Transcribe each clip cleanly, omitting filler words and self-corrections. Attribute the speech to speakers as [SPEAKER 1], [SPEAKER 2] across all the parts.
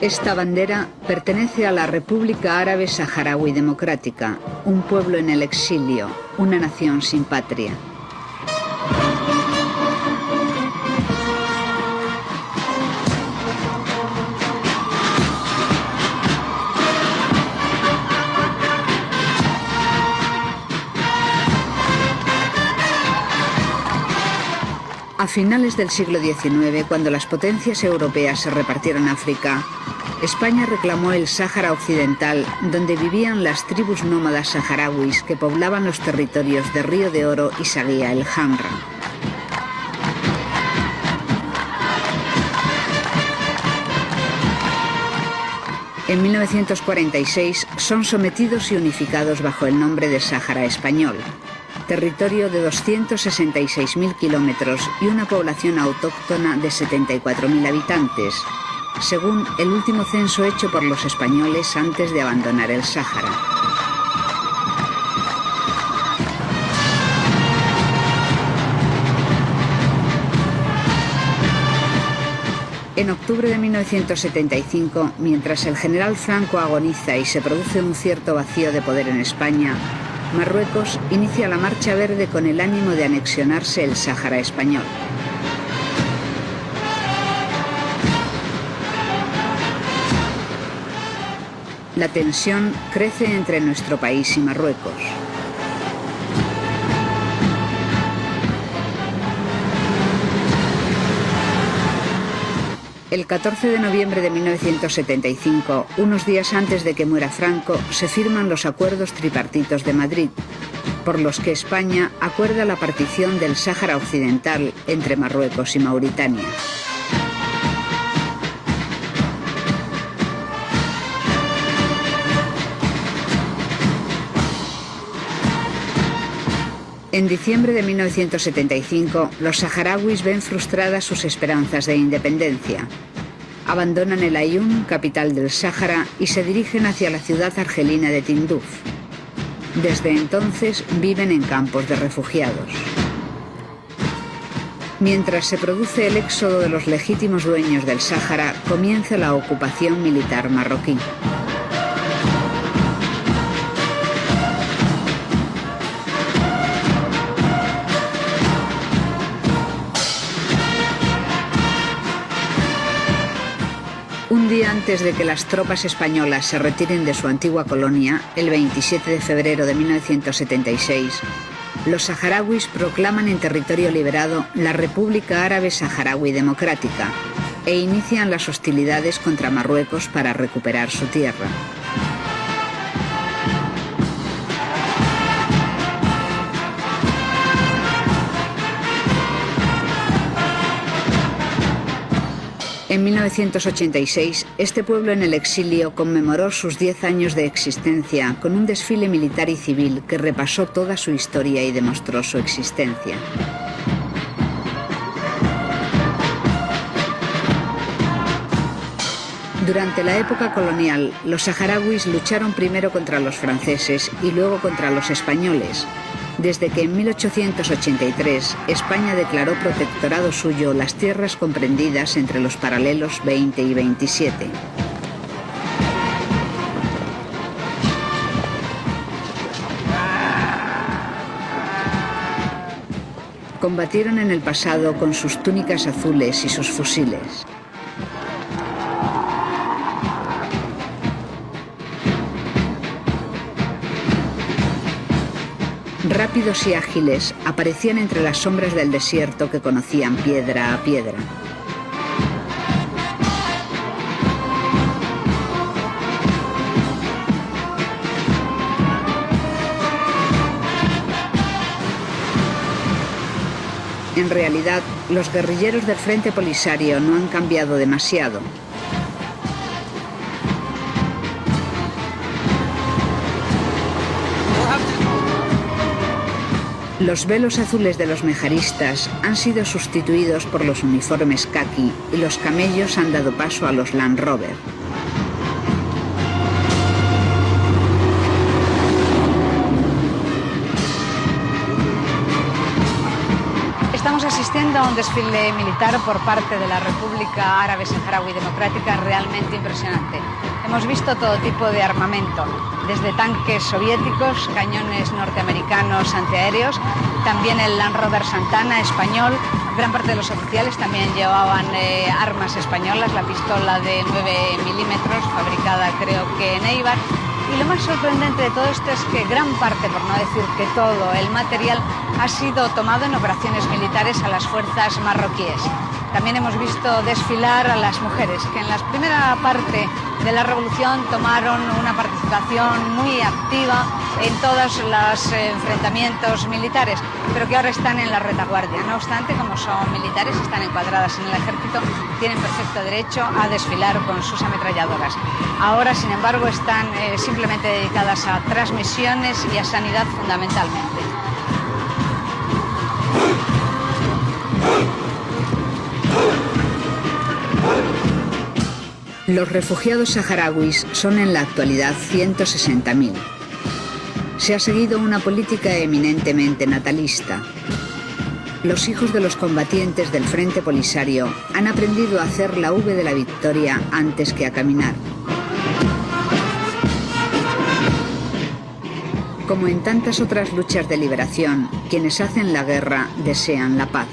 [SPEAKER 1] Esta bandera pertenece a la República Árabe Saharaui Democrática, un pueblo en el exilio, una nación sin patria. A finales del siglo XIX, cuando las potencias europeas se repartieron África, España reclamó el Sáhara Occidental, donde vivían las tribus nómadas saharauis que poblaban los territorios de Río de Oro y Saguía el Hamra. En 1946 son sometidos y unificados bajo el nombre de Sáhara Español, territorio de 266.000 kilómetros y una población autóctona de 74.000 habitantes, según el último censo hecho por los españoles antes de abandonar el Sáhara. En octubre de 1975, mientras el general Franco agoniza y se produce un cierto vacío de poder en España, Marruecos inicia la Marcha Verde con el ánimo de anexionarse el Sáhara español. La tensión crece entre nuestro país y Marruecos. El 14 de noviembre de 1975, unos días antes de que muera Franco, se firman los acuerdos tripartitos de Madrid, por los que España acuerda la partición del Sáhara Occidental entre Marruecos y Mauritania. En diciembre de 1975, los saharauis ven frustradas sus esperanzas de independencia. Abandonan el Aaiún, capital del Sáhara, y se dirigen hacia la ciudad argelina de Tinduf. Desde entonces viven en campos de refugiados. Mientras se produce el éxodo de los legítimos dueños del Sáhara, comienza la ocupación militar marroquí. Un día antes de que las tropas españolas se retiren de su antigua colonia, el 27 de febrero de 1976, los saharauis proclaman en territorio liberado la República Árabe Saharaui Democrática e inician las hostilidades contra Marruecos para recuperar su tierra. En 1986, este pueblo en el exilio conmemoró sus 10 años de existencia con un desfile militar y civil que repasó toda su historia y demostró su existencia. Durante la época colonial, los saharauis lucharon primero contra los franceses y luego contra los españoles, desde que en 1883 España declaró protectorado suyo las tierras comprendidas entre los paralelos 20 y 27. Combatieron en el pasado con sus túnicas azules y sus fusiles. Rápidos y ágiles, aparecían entre las sombras del desierto que conocían piedra a piedra. En realidad, los guerrilleros del Frente Polisario no han cambiado demasiado. Los velos azules de los mejaristas han sido sustituidos por los uniformes caqui y los camellos han dado paso a los Land Rover.
[SPEAKER 2] Estamos asistiendo
[SPEAKER 1] viendo un desfile militar por parte de la República Árabe Saharaui Democrática realmente impresionante. Hemos visto todo tipo de armamento, desde tanques soviéticos, cañones norteamericanos antiaéreos, también el Land Rover Santana español. Gran parte de los oficiales también llevaban armas españolas, la pistola de 9 milímetros, fabricada creo que en Eibar. Y lo más sorprendente de todo esto es que gran parte, por no decir que todo, el material ha sido tomado en operaciones militares a las fuerzas marroquíes. También hemos visto desfilar a las mujeres, que en la primera parte de la revolución tomaron una participación muy activa en todos los enfrentamientos militares, pero que ahora están en la retaguardia. No obstante, como son militares, están encuadradas en el ejército, tienen perfecto derecho a desfilar con sus ametralladoras. Ahora, sin embargo, están simplemente dedicadas a transmisiones y a sanidad fundamentalmente.
[SPEAKER 2] Los refugiados saharauis son en la actualidad 160.000. Se ha seguido una política eminentemente natalista. Los hijos de los combatientes del Frente Polisario han aprendido a hacer la V de la victoria antes que a caminar. Como en tantas otras luchas de liberación, quienes hacen la guerra desean la paz.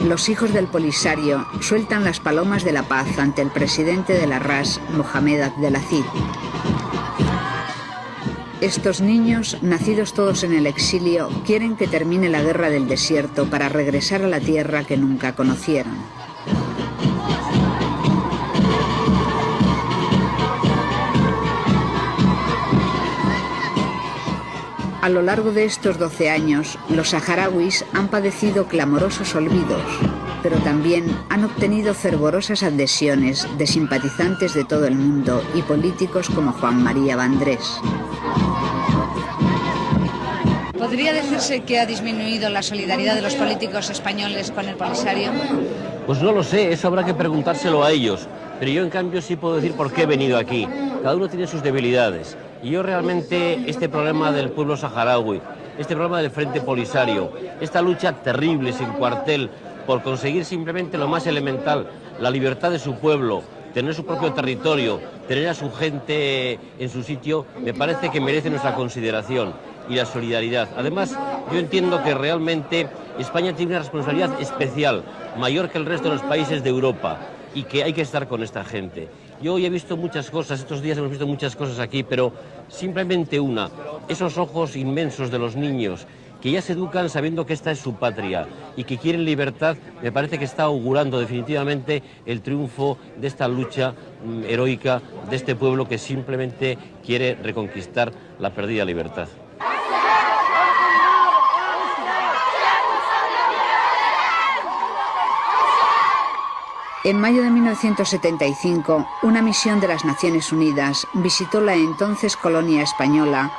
[SPEAKER 2] Los hijos del Polisario sueltan las palomas de la paz ante el presidente de la RAS, Mohamed Abdelaziz. Estos niños, nacidos todos en el exilio, quieren que termine la guerra del desierto para regresar a la tierra que nunca conocieron. A lo largo de estos 12 años, los saharauis han padecido clamorosos olvidos, pero también han obtenido fervorosas adhesiones de simpatizantes de todo el mundo y políticos como Juan María Vandrés.
[SPEAKER 1] ¿Podría decirse que ha disminuido la solidaridad de los políticos españoles con el Polisario?
[SPEAKER 3] Pues no lo sé, eso habrá que preguntárselo a ellos. Pero yo en cambio sí puedo decir por qué he venido aquí. Cada uno tiene sus debilidades. Y yo realmente este problema del pueblo saharaui, este problema del Frente Polisario, esta lucha terrible sin cuartel por conseguir simplemente lo más elemental, la libertad de su pueblo, tener su propio territorio, tener a su gente en su sitio, me parece que merece nuestra consideración y la solidaridad. Además, yo entiendo que realmente España tiene una responsabilidad especial, mayor que el resto de los países de Europa, y que hay que estar con esta gente. Yo hoy he visto muchas cosas, estos días hemos visto muchas cosas aquí, pero simplemente una, esos ojos inmensos de los niños que ya se educan sabiendo que esta es su patria y que quieren libertad, me parece que está augurando definitivamente el triunfo de esta lucha heroica de este pueblo que simplemente quiere reconquistar la perdida libertad.
[SPEAKER 2] En mayo de 1975, una misión de las Naciones Unidas visitó la entonces colonia española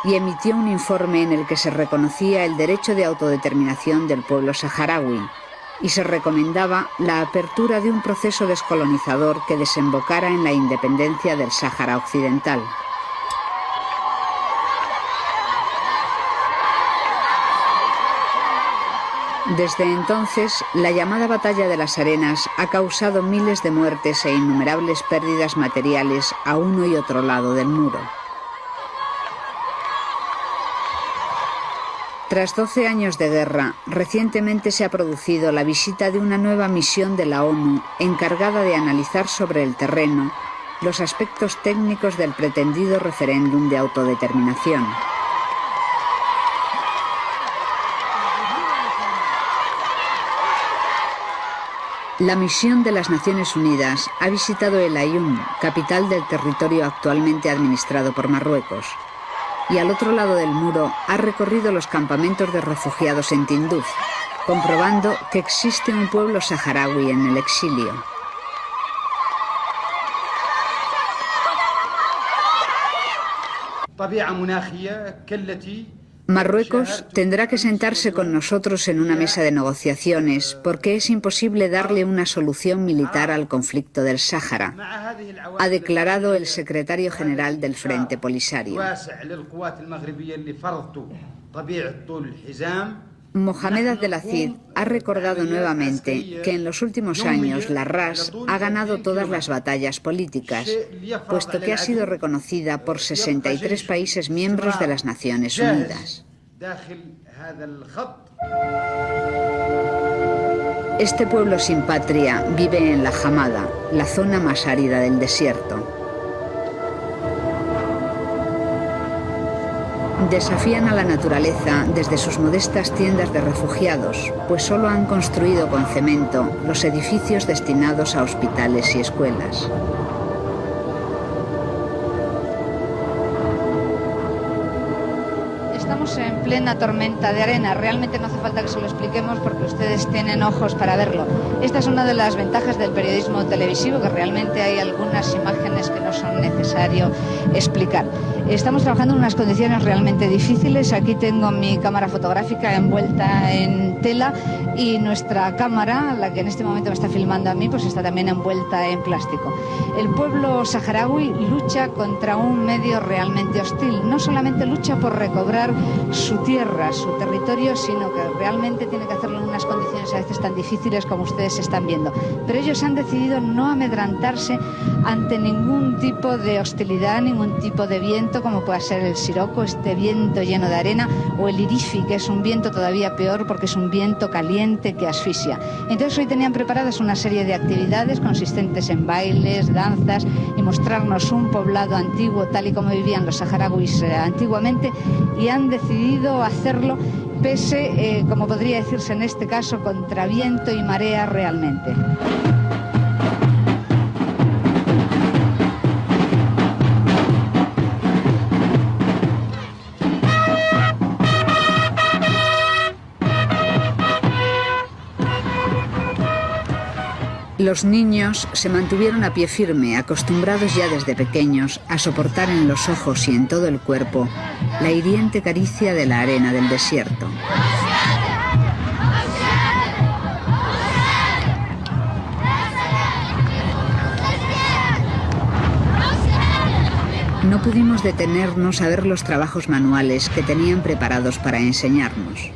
[SPEAKER 2] y emitió un informe en el que se reconocía el derecho de autodeterminación del pueblo saharaui y se recomendaba la apertura de un proceso descolonizador que desembocara en la independencia del Sáhara Occidental. Desde entonces, la llamada Batalla de las Arenas ha causado miles de muertes e innumerables pérdidas materiales a uno y otro lado del muro. Tras 12 años de guerra, recientemente se ha producido la visita de una nueva misión de la ONU encargada de analizar sobre el terreno los aspectos técnicos del pretendido referéndum de autodeterminación. La misión de las Naciones Unidas ha visitado El Aaiún, capital del territorio actualmente administrado por Marruecos, y al otro lado del muro ha recorrido los campamentos de refugiados en Tinduf, comprobando que existe un pueblo saharaui en el exilio.
[SPEAKER 1] Marruecos tendrá que sentarse con nosotros en una mesa de negociaciones porque es imposible darle una solución militar al conflicto del Sáhara, ha declarado el secretario general del Frente Polisario. Mohamed Abdelazid ha recordado nuevamente que en los últimos años la RAS ha ganado todas las batallas políticas, puesto que ha sido reconocida por 63 países miembros de las Naciones Unidas. Este pueblo sin patria vive en la Hamada, la zona más árida del desierto. Desafían a la naturaleza desde sus modestas tiendas de refugiados, pues solo han construido con cemento los edificios destinados a hospitales y escuelas.
[SPEAKER 2] Estamos en plena tormenta de arena. Realmente no hace falta que se lo expliquemos porque ustedes tienen ojos para verlo. Esta es una de las ventajas del periodismo televisivo, que realmente hay algunas imágenes que no son necesario explicar. Estamos trabajando en unas condiciones realmente difíciles. Aquí tengo mi cámara fotográfica envuelta en tela y nuestra cámara, la que en este momento me está filmando a mí, pues está también envuelta en plástico. El pueblo saharaui lucha contra un medio realmente hostil. No solamente lucha por recobrar su tierra, su territorio, sino que realmente tiene que hacerlo en unas condiciones a veces tan difíciles como ustedes están viendo. Pero ellos han decidido no amedrantarse ante ningún tipo de hostilidad, ningún tipo de viento, como pueda ser el siroco, este viento lleno de arena, o el irifi, que es un viento todavía peor porque es un viento caliente que asfixia. Entonces hoy tenían preparadas una serie de actividades consistentes en bailes, danzas y mostrarnos un poblado antiguo tal y como vivían los saharauis antiguamente, y han decidido hacerlo pese, como podría decirse en este caso, contra viento y marea realmente.
[SPEAKER 1] Los niños se mantuvieron a pie firme, acostumbrados ya desde pequeños a soportar en los ojos y en todo el cuerpo la hiriente caricia de la arena del desierto. No pudimos detenernos a ver los trabajos manuales que tenían preparados para enseñarnos.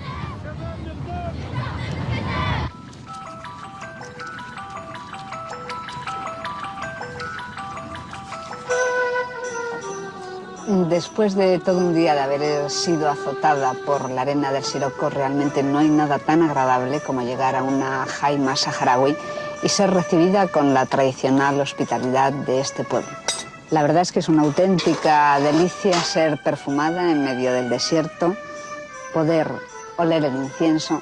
[SPEAKER 1] Después de todo un día de haber sido azotada por la arena del Siroco, realmente no hay nada tan agradable como llegar a una jaima saharaui y ser recibida con la tradicional hospitalidad de este pueblo. La verdad es que es una auténtica delicia ser perfumada en medio del desierto, poder oler el incienso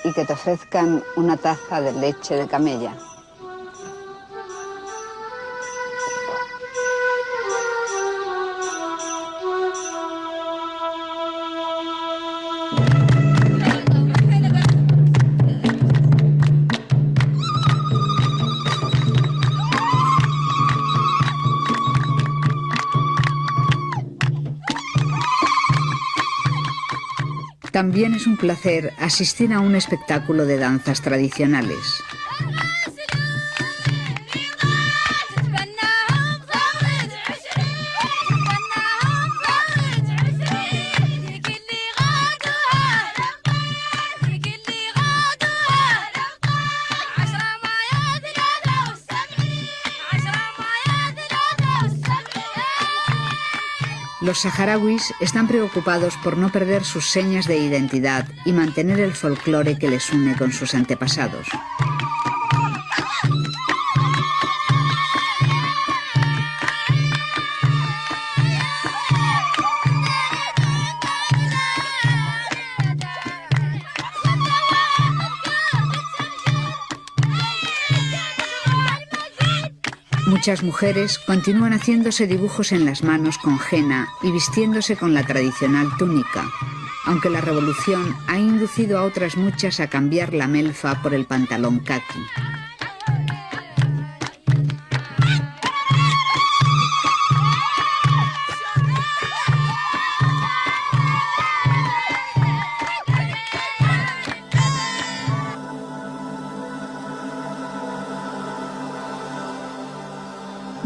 [SPEAKER 1] y que te ofrezcan una taza de leche de camella. También es un placer asistir a un espectáculo de danzas tradicionales. Los saharauis están preocupados por no perder sus señas de identidad y mantener el folclore que les une con sus antepasados. Muchas mujeres continúan haciéndose dibujos en las manos con henna y vistiéndose con la tradicional túnica, aunque la revolución ha inducido a otras muchas a cambiar la melfa por el pantalón caqui.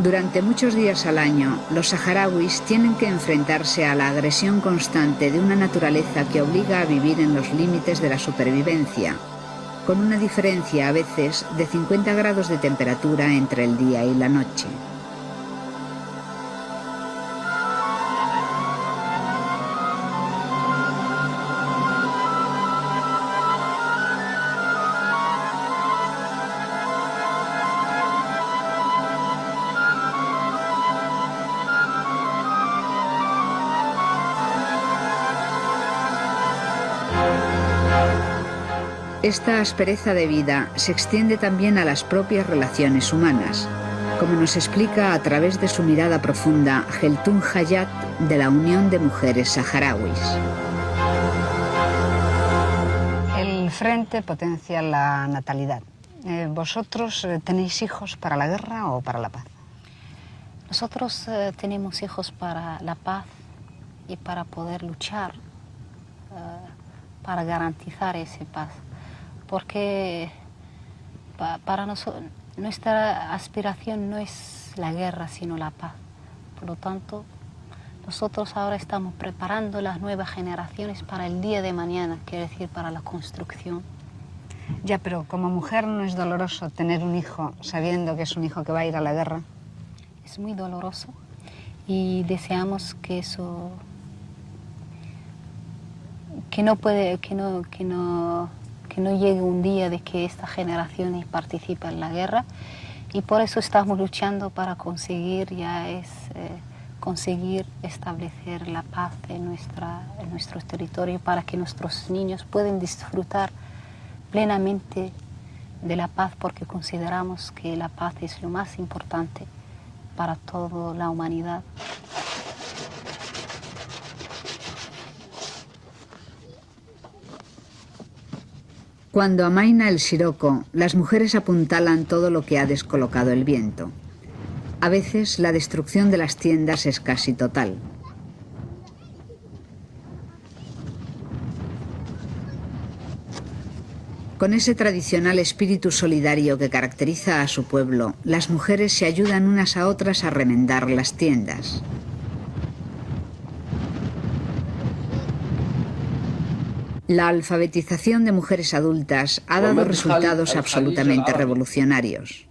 [SPEAKER 1] Durante muchos días al año, los saharauis tienen que enfrentarse a la agresión constante de una naturaleza que obliga a vivir en los límites de la supervivencia, con una diferencia a veces de 50 grados de temperatura entre el día y la noche. Esta aspereza de vida se extiende también a las propias relaciones humanas, como nos explica a través de su mirada profunda Heltoun Hayat de la Unión de Mujeres Saharauis.
[SPEAKER 2] El frente potencia la natalidad. ¿Vosotros tenéis hijos para la guerra o para la paz?
[SPEAKER 4] Nosotros tenemos hijos para la paz y para poder luchar para garantizar esa paz. Porque para nosotros nuestra aspiración no es la guerra, sino la paz. Por lo tanto, nosotros ahora estamos preparando las nuevas generaciones para el día de mañana, quiere decir, para la construcción.
[SPEAKER 2] Ya, pero como mujer no es doloroso tener un hijo sabiendo que es un hijo que va a ir a la guerra.
[SPEAKER 4] Es muy doloroso y deseamos que eso, que no llegue un día de que esta generación participe en la guerra, y por eso estamos luchando para conseguir conseguir establecer la paz en nuestro territorio, para que nuestros niños puedan disfrutar plenamente de la paz, porque consideramos que la paz es lo más importante para toda la humanidad.
[SPEAKER 1] Cuando amaina el siroco, las mujeres apuntalan todo lo que ha descolocado el viento. A veces la destrucción de las tiendas es casi total. Con ese tradicional espíritu solidario que caracteriza a su pueblo, las mujeres se ayudan unas a otras a remendar las tiendas. La alfabetización de mujeres adultas ha dado resultados absolutamente revolucionarios.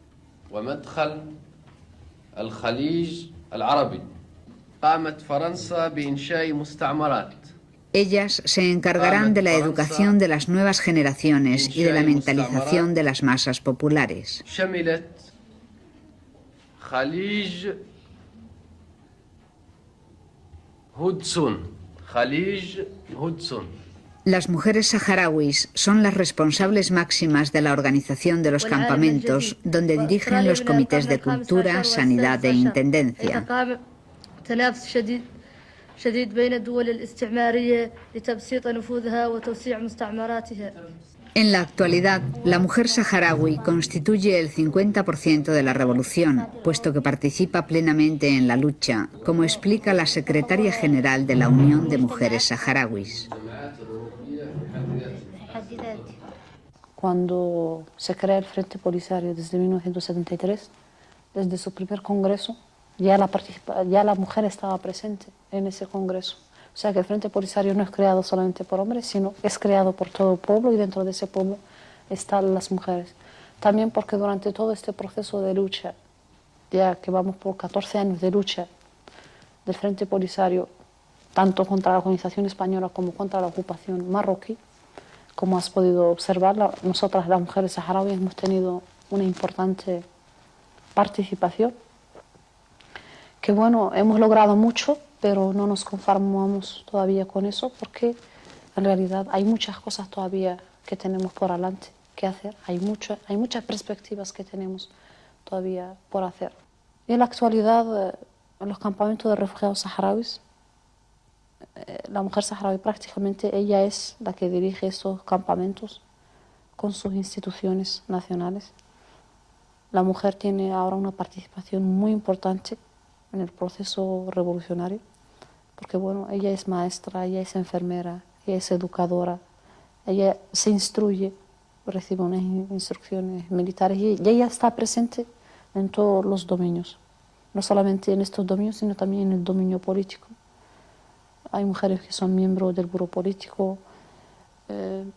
[SPEAKER 1] Ellas se encargarán de la educación de las nuevas generaciones y de la mentalización de las masas populares. Las mujeres saharauis son las responsables máximas de la organización de los campamentos, donde dirigen los comités de cultura, sanidad e intendencia. En la actualidad, la mujer saharaui constituye el 50% de la revolución, puesto que participa plenamente en la lucha, como explica la secretaria general de la Unión de Mujeres Saharauis.
[SPEAKER 4] Cuando se crea el Frente Polisario desde 1973, desde su primer congreso, ya la mujer estaba presente en ese congreso. O sea que el Frente Polisario no es creado solamente por hombres, sino es creado por todo el pueblo, y dentro de ese pueblo están las mujeres. También porque durante todo este proceso de lucha, ya que vamos por 14 años de lucha del Frente Polisario, tanto contra la organización española como contra la ocupación marroquí, como has podido observar, nosotras las mujeres saharauis hemos tenido una importante participación, que bueno, hemos logrado mucho, pero no nos conformamos todavía con eso, porque en realidad hay muchas cosas todavía que tenemos por delante que hacer, hay muchas perspectivas que tenemos todavía por hacer. Y en la actualidad, en los campamentos de refugiados saharauis, la mujer saharaui prácticamente ella es la que dirige estos campamentos con sus instituciones nacionales. La mujer tiene ahora una participación muy importante en el proceso revolucionario, porque bueno, ella es maestra, ella es enfermera, ella es educadora, ella se instruye, recibe unas instrucciones militares y ella está presente en todos los dominios no solamente en estos dominios, sino también en el dominio político. Hay mujeres que son miembros del buró político,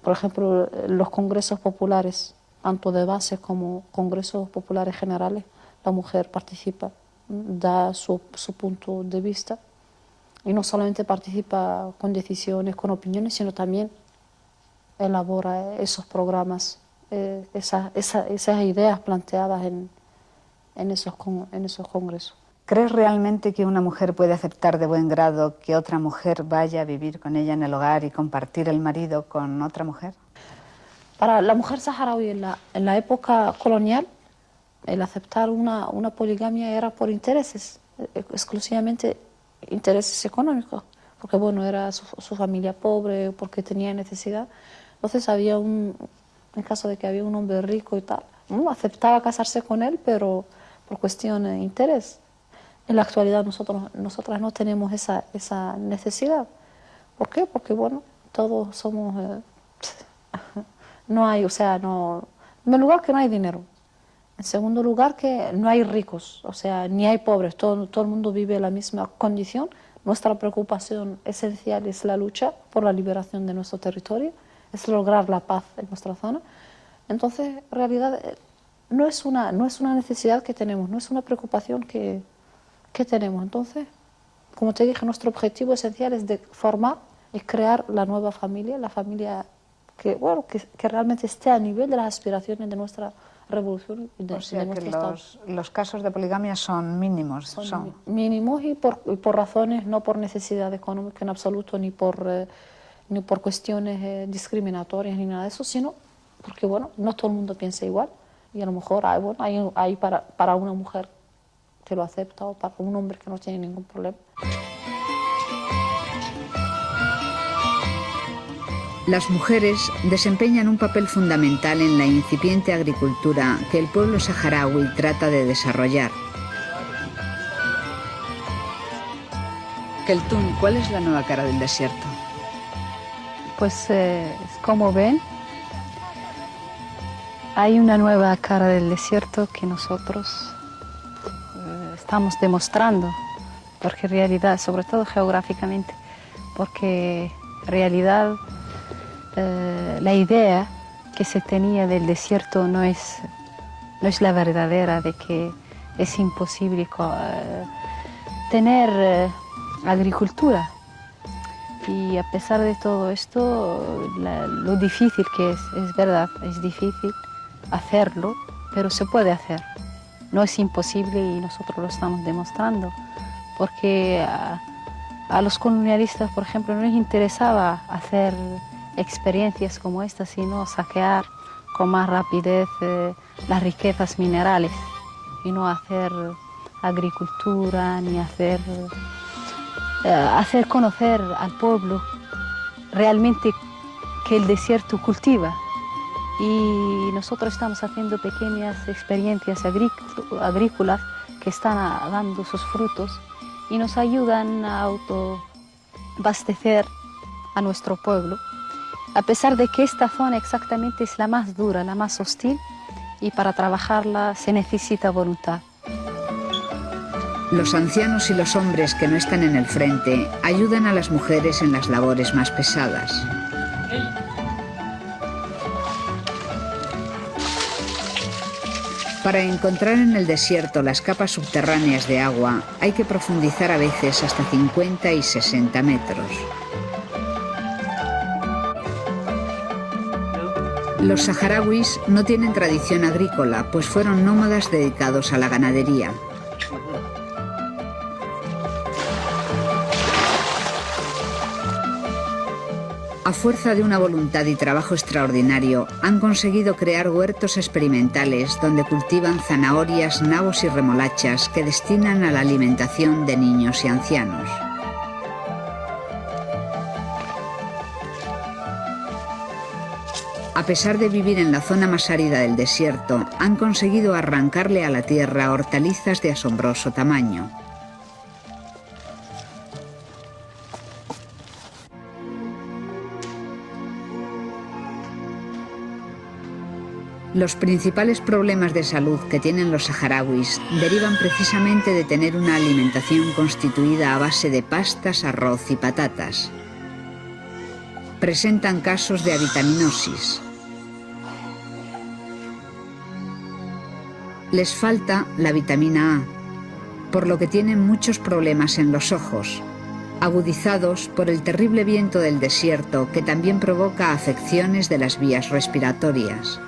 [SPEAKER 4] por ejemplo, los congresos populares, tanto de base como congresos populares generales, la mujer participa, da su punto de vista, y no solamente participa con decisiones, con opiniones, sino también elabora esos programas, esas ideas planteadas en esos congresos.
[SPEAKER 2] ¿Crees realmente que una mujer puede aceptar de buen grado que otra mujer vaya a vivir con ella en el hogar y compartir el marido con otra mujer?
[SPEAKER 4] Para la mujer saharaui en la época colonial, el aceptar una poligamia era por intereses, exclusivamente intereses económicos, porque bueno, era su familia pobre, porque tenía necesidad. Entonces en caso de que había un hombre rico y tal, aceptaba casarse con él, pero por cuestión de interés. En la actualidad nosotras no tenemos esa necesidad. ¿Por qué? Porque bueno, todos somos... no hay, o sea, no... En primer lugar que no hay dinero. En segundo lugar que no hay ricos, o sea, ni hay pobres. Todo el mundo vive en la misma condición. Nuestra preocupación esencial es la lucha por la liberación de nuestro territorio, es lograr la paz en nuestra zona. Entonces, en realidad, no es una necesidad que tenemos, no es una preocupación que tenemos. Entonces, como te dije, nuestro objetivo esencial es de formar y crear la nueva familia, la familia que realmente esté a nivel de las aspiraciones de nuestra revolución y de,
[SPEAKER 2] o sea,
[SPEAKER 4] de nuestro
[SPEAKER 2] que
[SPEAKER 4] Estado.
[SPEAKER 2] los casos de poligamia son mínimos.
[SPEAKER 4] Son mínimos y por razones, no por necesidad económica en absoluto, ni por cuestiones discriminatorias ni nada de eso, sino porque, bueno, no todo el mundo piensa igual y a lo mejor hay para una mujer que lo acepta o para un hombre que no tiene ningún problema.
[SPEAKER 1] Las mujeres desempeñan un papel fundamental en la incipiente agricultura que el pueblo saharaui trata de desarrollar. Keltun, ¿cuál es la nueva cara del desierto?
[SPEAKER 5] Pues como ven, hay una nueva cara del desierto que nosotros estamos demostrando, porque en realidad, sobre todo geográficamente, porque en realidad la idea que se tenía del desierto no es la verdadera, de que es imposible tener agricultura. Y a pesar de todo esto, lo difícil que es verdad, es difícil hacerlo, pero se puede hacer. No es imposible y nosotros lo estamos demostrando, porque a los colonialistas, por ejemplo, no les interesaba hacer experiencias como esta, sino saquear con más rapidez las riquezas minerales y no hacer agricultura ni hacer conocer al pueblo realmente que el desierto cultiva. Y nosotros estamos haciendo pequeñas experiencias agrícolas que están dando sus frutos y nos ayudan a autoabastecer a nuestro pueblo, a pesar de que esta zona exactamente es la más dura, la más hostil, y para trabajarla se necesita voluntad.
[SPEAKER 1] Los ancianos y los hombres que no están en el frente ayudan a las mujeres en las labores más pesadas. Para encontrar en el desierto las capas subterráneas de agua, hay que profundizar a veces hasta 50 y 60 metros. Los saharauis no tienen tradición agrícola, pues fueron nómadas dedicados a la ganadería. A fuerza de una voluntad y trabajo extraordinario, han conseguido crear huertos experimentales donde cultivan zanahorias, nabos y remolachas que destinan a la alimentación de niños y ancianos. A pesar de vivir en la zona más árida del desierto, han conseguido arrancarle a la tierra hortalizas de asombroso tamaño. Los principales problemas de salud que tienen los saharauis derivan precisamente de tener una alimentación constituida a base de pastas, arroz y patatas. Presentan casos de avitaminosis. Les falta la vitamina A, por lo que tienen muchos problemas en los ojos, agudizados por el terrible viento del desierto que también provoca afecciones de las vías respiratorias.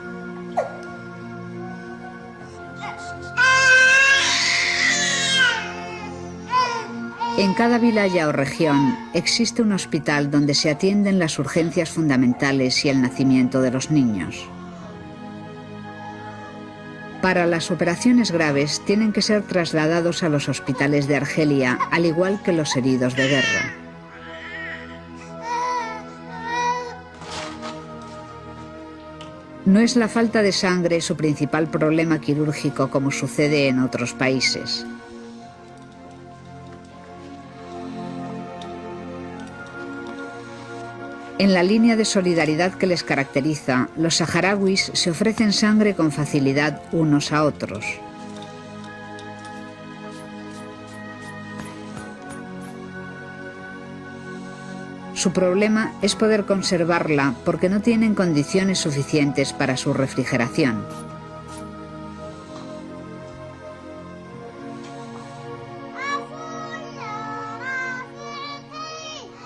[SPEAKER 1] En cada vilaya o región existe un hospital donde se atienden las urgencias fundamentales y el nacimiento de los niños. Para las operaciones graves tienen que ser trasladados a los hospitales de Argelia, al igual que los heridos de guerra. No es la falta de sangre su principal problema quirúrgico como sucede en otros países. En la línea de solidaridad que les caracteriza, los saharauis se ofrecen sangre con facilidad unos a otros. Su problema es poder conservarla porque no tienen condiciones suficientes para su refrigeración.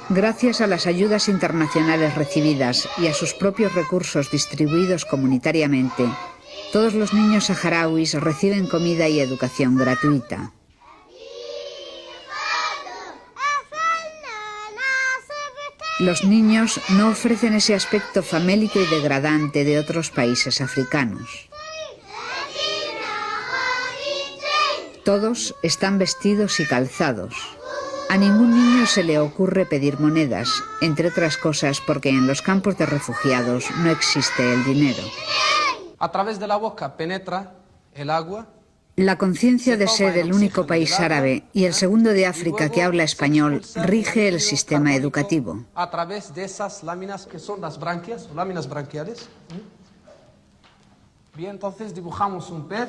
[SPEAKER 1] Gracias a las ayudas internacionales recibidas y a sus propios recursos distribuidos comunitariamente, todos los niños saharauis reciben comida y educación gratuita. Los niños no ofrecen ese aspecto famélico y degradante de otros países africanos. Todos están vestidos y calzados. A ningún niño se le ocurre pedir monedas, entre otras cosas porque en los campos de refugiados no existe el dinero.
[SPEAKER 6] A través de la boca penetra el agua.
[SPEAKER 1] La conciencia de ser el único país árabe y el segundo de África que habla español rige el sistema educativo.
[SPEAKER 6] A través de esas láminas que son las branquias, láminas branquiales. Bien, entonces dibujamos un pez.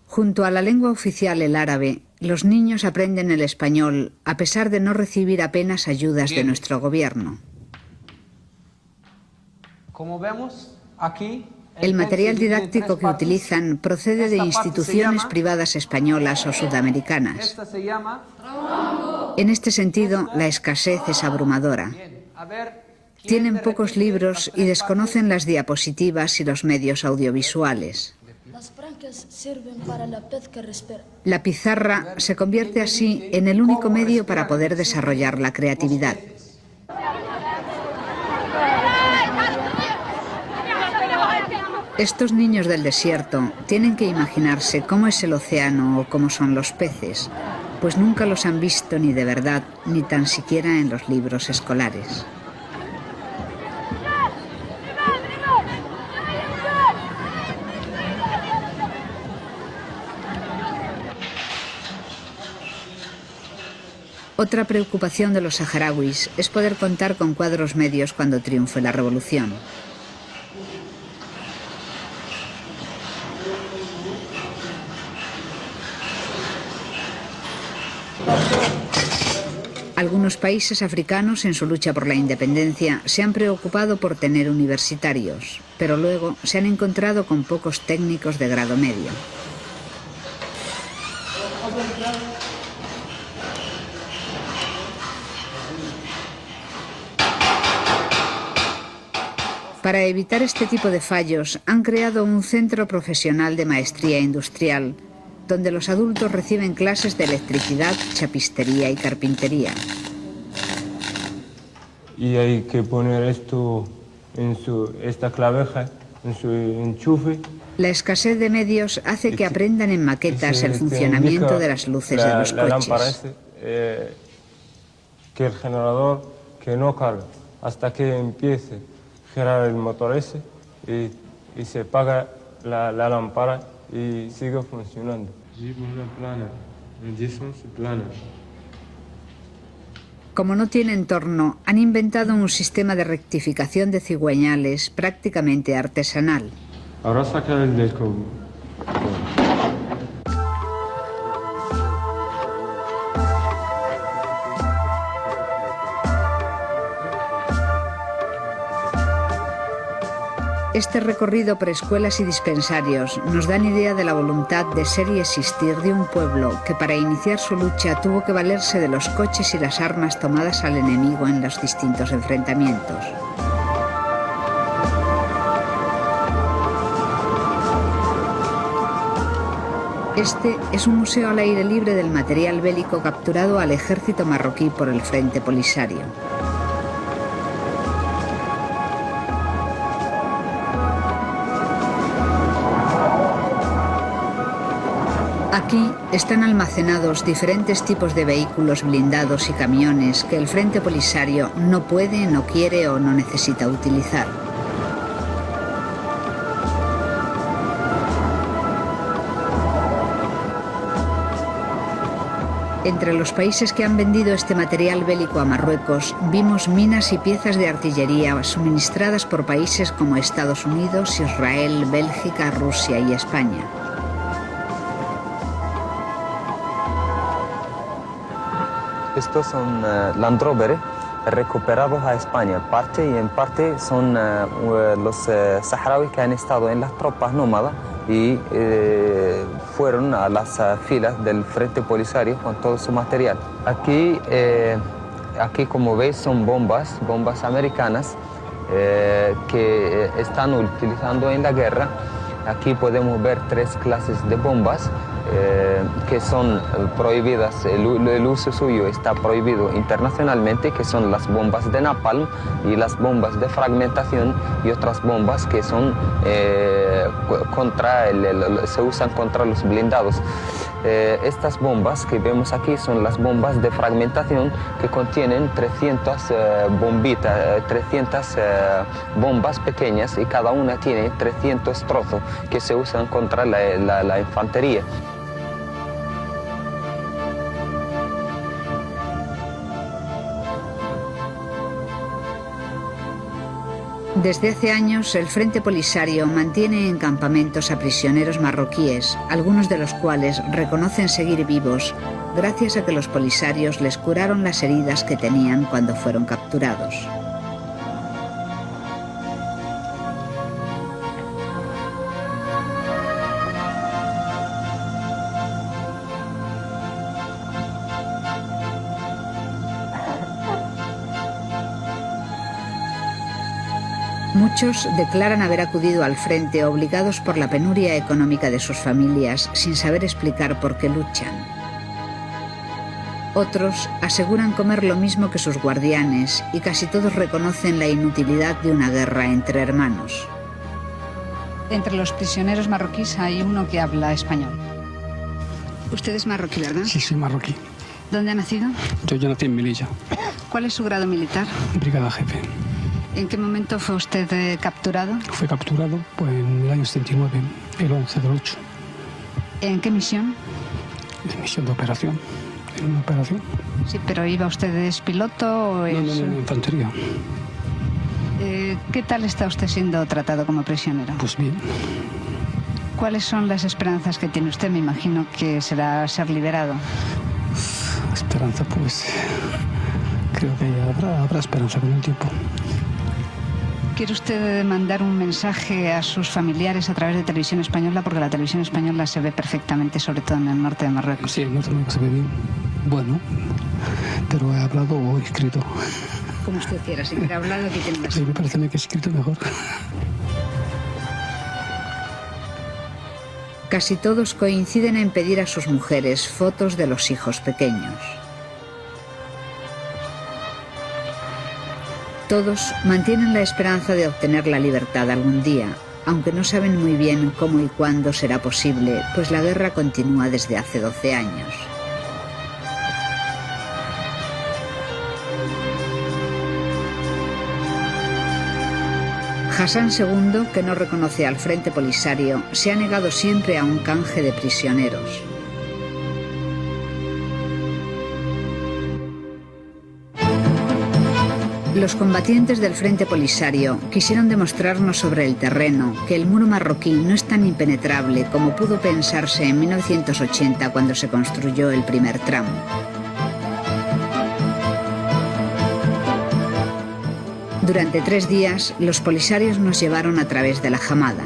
[SPEAKER 1] Junto a la lengua oficial, el árabe, los niños aprenden el español a pesar de no recibir apenas ayudas de nuestro gobierno.
[SPEAKER 6] Como vemos aquí,
[SPEAKER 1] el material didáctico que utilizan procede de instituciones privadas españolas o sudamericanas. En este sentido, la escasez es abrumadora. Tienen pocos libros y desconocen las diapositivas y los medios audiovisuales.
[SPEAKER 7] Las branquias sirven para la pez que respira.
[SPEAKER 1] La pizarra se convierte así en el único medio para poder desarrollar la creatividad. Estos niños del desierto tienen que imaginarse cómo es el océano o cómo son los peces, pues nunca los han visto ni de verdad, ni tan siquiera en los libros escolares. Otra preocupación de los saharauis es poder contar con cuadros medios cuando triunfe la revolución. Algunos países africanos en su lucha por la independencia se han preocupado por tener universitarios, pero luego se han encontrado con pocos técnicos de grado medio. Para evitar este tipo de fallos, han creado un centro profesional de maestría industrial, donde los adultos reciben clases de electricidad, chapistería y carpintería.
[SPEAKER 8] Y hay que poner esto en esta claveja, en su enchufe.
[SPEAKER 1] La escasez de medios hace que aprendan en maquetas el funcionamiento de las luces de los coches.
[SPEAKER 8] La lámpara que el generador que no carga hasta que empiece a girar el motor ese y se apaga la lámpara y sigue funcionando.
[SPEAKER 1] Como no tiene entorno, han inventado un sistema de rectificación de cigüeñales prácticamente artesanal.
[SPEAKER 8] Ahora sacar el del cubo.
[SPEAKER 1] Este recorrido por escuelas y dispensarios nos dan idea de la voluntad de ser y existir de un pueblo que para iniciar su lucha tuvo que valerse de los coches y las armas tomadas al enemigo en los distintos enfrentamientos. Este es un museo al aire libre del material bélico capturado al ejército marroquí por el Frente Polisario. Aquí están almacenados diferentes tipos de vehículos blindados y camiones que el Frente Polisario no puede, no quiere o no necesita utilizar. Entre los países que han vendido este material bélico a Marruecos, vimos minas y piezas de artillería suministradas por países como Estados Unidos, Israel, Bélgica, Rusia y España.
[SPEAKER 9] Estos son Land Rover recuperados a España, en parte son los saharauis que han estado en las tropas nómadas y fueron a las filas del Frente Polisario con todo su material. Aquí como veis son bombas americanas que están utilizando en la guerra. Aquí podemos ver 3 clases de bombas que son prohibidas, el uso suyo está prohibido internacionalmente, que son las bombas de napalm y las bombas de fragmentación y otras bombas que son se usan contra los blindados. Estas bombas que vemos aquí son las bombas de fragmentación que contienen 300 bombas pequeñas y cada una tiene 300 trozos que se usan contra la infantería.
[SPEAKER 1] Desde hace años, el Frente Polisario mantiene en campamentos a prisioneros marroquíes, algunos de los cuales reconocen seguir vivos, gracias a que los polisarios les curaron las heridas que tenían cuando fueron capturados. Muchos declaran haber acudido al frente obligados por la penuria económica de sus familias, sin saber explicar por qué luchan. Otros aseguran comer lo mismo que sus guardianes y casi todos reconocen la inutilidad de una guerra entre hermanos.
[SPEAKER 2] Entre los prisioneros marroquíes hay uno que habla español. Usted es marroquí, ¿verdad?
[SPEAKER 10] Sí, soy marroquí.
[SPEAKER 2] ¿Dónde ha nacido?
[SPEAKER 10] Yo nací en Melilla.
[SPEAKER 2] ¿Cuál es su grado militar?
[SPEAKER 10] Brigada jefe.
[SPEAKER 2] ¿En qué momento fue usted capturado?
[SPEAKER 10] Fue capturado pues, en el año 79, el 11 del 8.
[SPEAKER 2] ¿En qué misión?
[SPEAKER 10] En misión de operación. ¿En una operación?
[SPEAKER 2] Sí, pero ¿iba usted de piloto o es...?
[SPEAKER 10] No, en infantería.
[SPEAKER 2] ¿Qué tal está usted siendo tratado como prisionero?
[SPEAKER 10] Pues bien.
[SPEAKER 2] ¿Cuáles son las esperanzas que tiene usted? Me imagino que será ser liberado.
[SPEAKER 10] Esperanza, pues... Creo que habrá esperanza con el tiempo.
[SPEAKER 2] ¿Quiere usted mandar un mensaje a sus familiares a través de Televisión Española? Porque la Televisión Española se ve perfectamente, sobre todo en el norte de Marruecos.
[SPEAKER 10] Sí, el norte de Marruecos se ve bien. Bueno, pero he hablado o escrito.
[SPEAKER 2] Como usted quiera, si quiere hablar, aquí tiene
[SPEAKER 10] Sí, me parece que he escrito mejor.
[SPEAKER 1] Casi todos coinciden en pedir a sus mujeres fotos de los hijos pequeños. Todos mantienen la esperanza de obtener la libertad algún día, aunque no saben muy bien cómo y cuándo será posible, pues la guerra continúa desde hace 12 años. Hassan II, que no reconoce al Frente Polisario, se ha negado siempre a un canje de prisioneros. Los combatientes del Frente Polisario quisieron demostrarnos sobre el terreno que el muro marroquí no es tan impenetrable como pudo pensarse en 1980 cuando se construyó el primer tramo. Durante 3 días, los polisarios nos llevaron a través de la Hamada.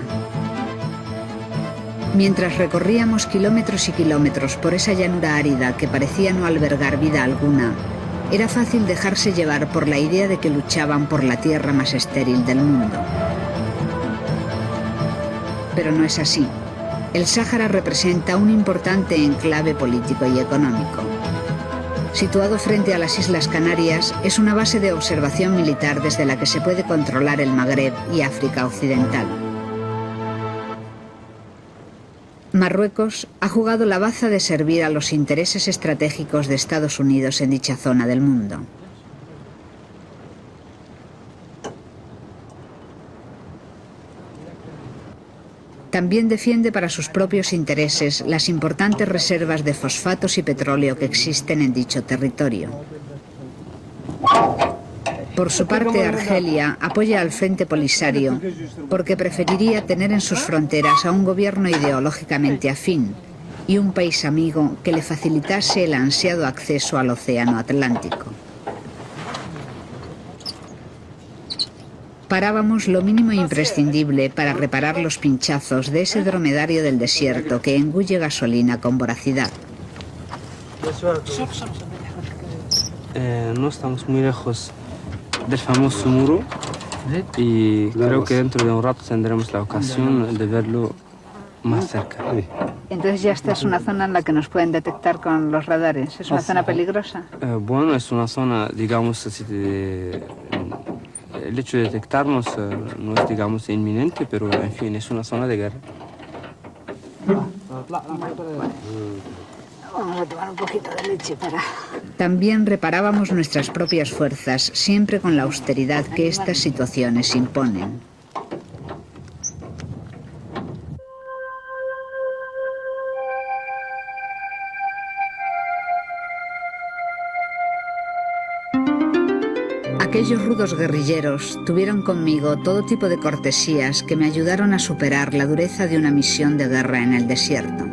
[SPEAKER 1] Mientras recorríamos kilómetros y kilómetros por esa llanura árida que parecía no albergar vida alguna, era fácil dejarse llevar por la idea de que luchaban por la tierra más estéril del mundo. Pero no es así. El Sáhara representa un importante enclave político y económico. Situado frente a las Islas Canarias, es una base de observación militar desde la que se puede controlar el Magreb y África Occidental. Marruecos ha jugado la baza de servir a los intereses estratégicos de Estados Unidos en dicha zona del mundo. También defiende para sus propios intereses las importantes reservas de fosfatos y petróleo que existen en dicho territorio. Por su parte, Argelia apoya al Frente Polisario porque preferiría tener en sus fronteras a un gobierno ideológicamente afín y un país amigo que le facilitase el ansiado acceso al Océano Atlántico. Parábamos lo mínimo imprescindible para reparar los pinchazos de ese dromedario del desierto que engulle gasolina con voracidad.
[SPEAKER 11] No estamos muy lejos del famoso muro y creo que dentro de un rato tendremos la ocasión de verlo más cerca.
[SPEAKER 1] Entonces ya esta es una zona en la que nos pueden detectar con los radares. ¿Es una zona peligrosa?
[SPEAKER 11] Bueno, es una zona, digamos, así el hecho de detectarnos no es, digamos, inminente, pero en fin, es una zona de guerra.
[SPEAKER 1] Vamos a tomar un poquito de leche para... También reparábamos nuestras propias fuerzas, siempre con la austeridad que estas situaciones imponen. Aquellos rudos guerrilleros tuvieron conmigo todo tipo de cortesías que me ayudaron a superar la dureza de una misión de guerra en el desierto.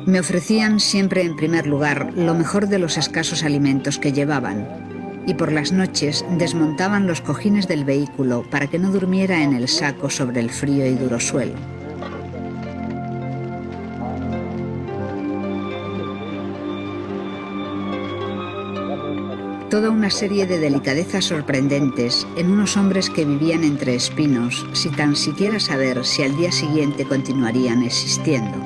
[SPEAKER 1] Me ofrecían siempre en primer lugar lo mejor de los escasos alimentos que llevaban. Y por las noches desmontaban los cojines del vehículo para que no durmiera en el saco sobre el frío y duro suelo. Toda una serie de delicadezas sorprendentes en unos hombres que vivían entre espinos, sin tan siquiera saber si al día siguiente continuarían existiendo.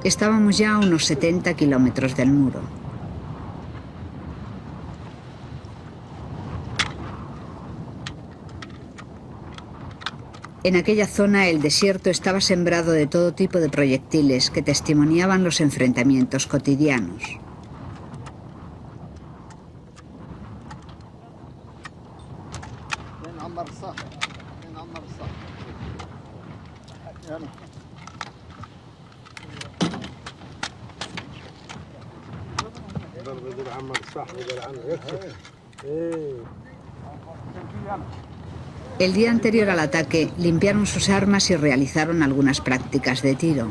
[SPEAKER 1] Estábamos ya a unos 70 kilómetros del muro. En aquella zona el desierto estaba sembrado de todo tipo de proyectiles que testimoniaban los enfrentamientos cotidianos. El día anterior al ataque, limpiaron sus armas y realizaron algunas prácticas de tiro.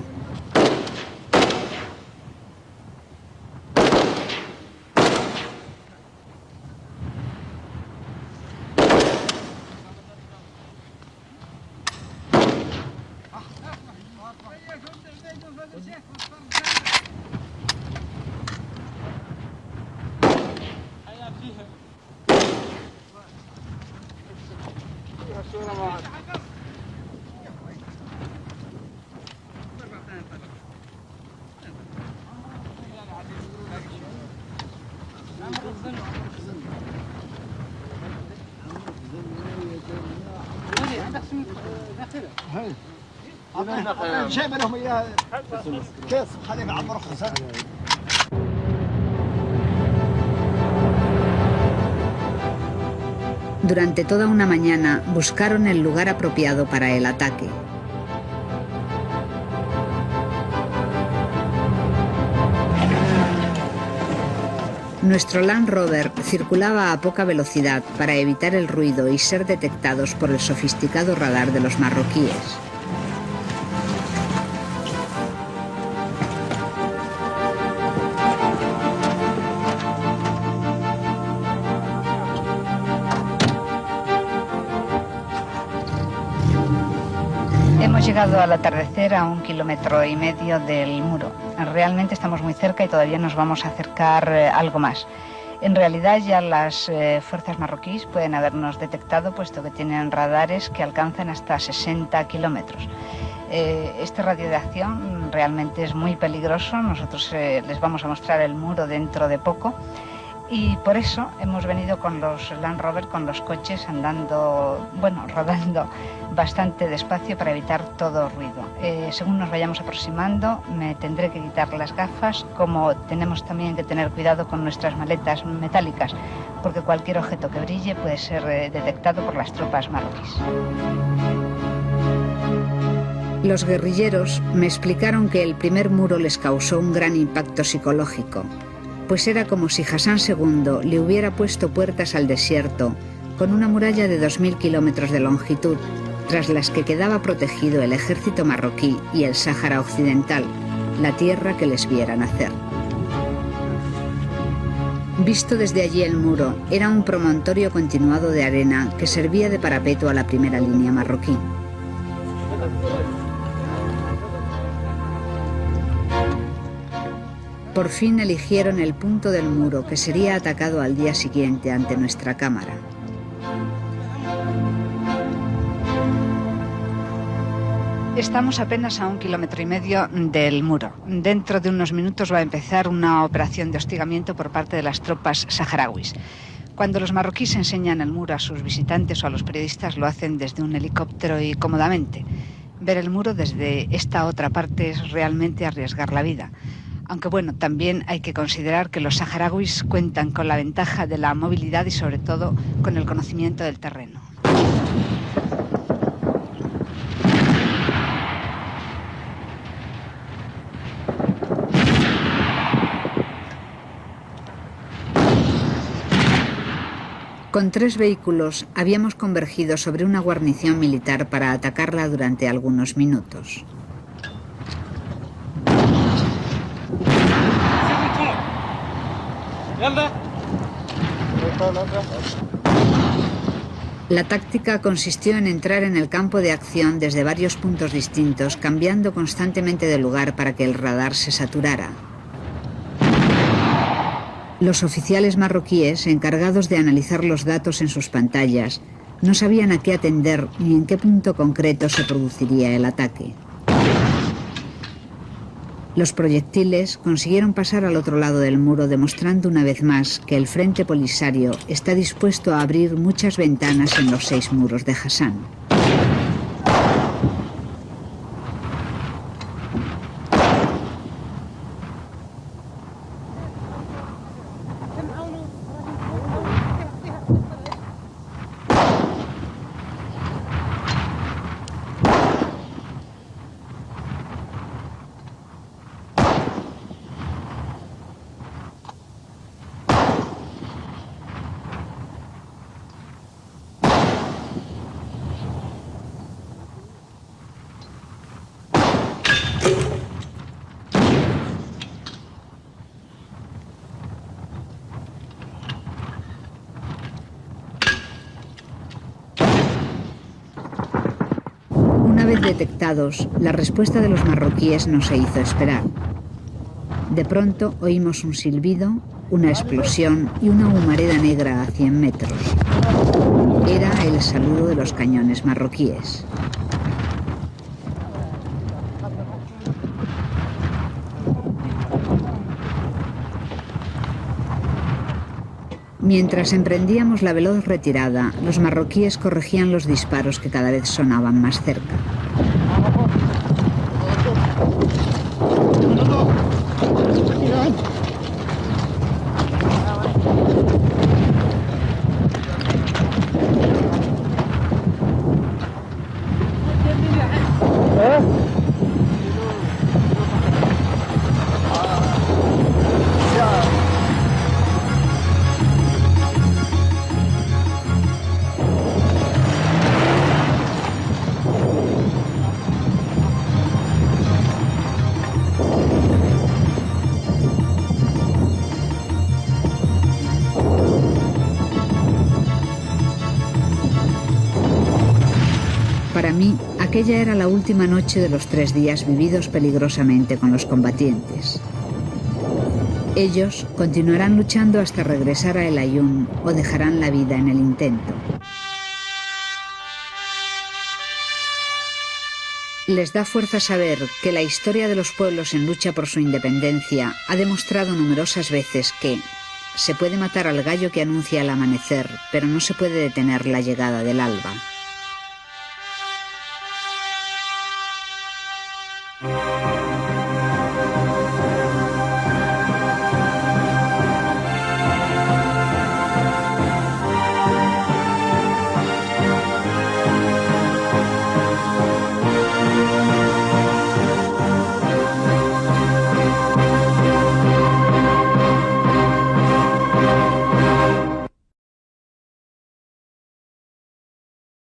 [SPEAKER 1] Durante toda una mañana buscaron el lugar apropiado para el ataque. Nuestro Land Rover circulaba a poca velocidad para evitar el ruido y ser detectados por el sofisticado radar de los marroquíes.
[SPEAKER 2] Hemos llegado al atardecer a 1,5 kilómetros del muro. Realmente estamos muy cerca y todavía nos vamos a acercar algo más. En realidad ya las fuerzas marroquíes pueden habernos detectado, puesto que tienen radares que alcanzan hasta 60 kilómetros. Este radio de acción realmente es muy peligroso. Nosotros les vamos a mostrar el muro dentro de poco. Y por eso hemos venido con los Land Rover, con los coches, rodando bastante despacio para evitar todo ruido. Según nos vayamos aproximando, me tendré que quitar las gafas, como tenemos también que tener cuidado con nuestras maletas metálicas, porque cualquier objeto que brille puede ser detectado por las tropas marroquíes.
[SPEAKER 1] Los guerrilleros me explicaron que el primer muro les causó un gran impacto psicológico, pues era como si Hassan II le hubiera puesto puertas al desierto con una muralla de 2.000 kilómetros de longitud, tras las que quedaba protegido el ejército marroquí y el Sáhara Occidental, la tierra que les viera nacer. Visto desde allí, el muro era un promontorio continuado de arena que servía de parapeto a la primera línea marroquí. Por fin eligieron el punto del muro que sería atacado al día siguiente ante nuestra cámara. Estamos apenas a 1,5 kilómetros del muro. Dentro de unos minutos va a empezar una operación de hostigamiento por parte de las tropas saharauis. Cuando los marroquíes enseñan el muro a sus visitantes o a los periodistas, lo hacen desde un helicóptero y cómodamente. Ver el muro desde esta otra parte es realmente arriesgar la vida. Aunque bueno, también hay que considerar que los saharauis cuentan con la ventaja de la movilidad y sobre todo con el conocimiento del terreno. Con 3 vehículos habíamos convergido sobre una guarnición militar para atacarla durante algunos minutos. La táctica consistió en entrar en el campo de acción desde varios puntos distintos, cambiando constantemente de lugar para que el radar se saturara. Los oficiales marroquíes, encargados de analizar los datos en sus pantallas, no sabían a qué atender ni en qué punto concreto se produciría el ataque. Los proyectiles consiguieron pasar al otro lado del muro, demostrando una vez más que el Frente Polisario está dispuesto a abrir muchas ventanas en los 6 muros de Hassan. Una vez detectados, la respuesta de los marroquíes no se hizo esperar. De pronto oímos un silbido, una explosión y una humareda negra a 100 metros. Era el saludo de los cañones marroquíes. Mientras emprendíamos la veloz retirada, los marroquíes corregían los disparos que cada vez sonaban más cerca. Para mí, aquella era la última noche de los 3 días vividos peligrosamente con los combatientes. Ellos continuarán luchando hasta regresar a El Aaiún o dejarán la vida en el intento. Les da fuerza saber que la historia de los pueblos en lucha por su independencia ha demostrado numerosas veces que se puede matar al gallo que anuncia el amanecer, pero no se puede detener la llegada del alba.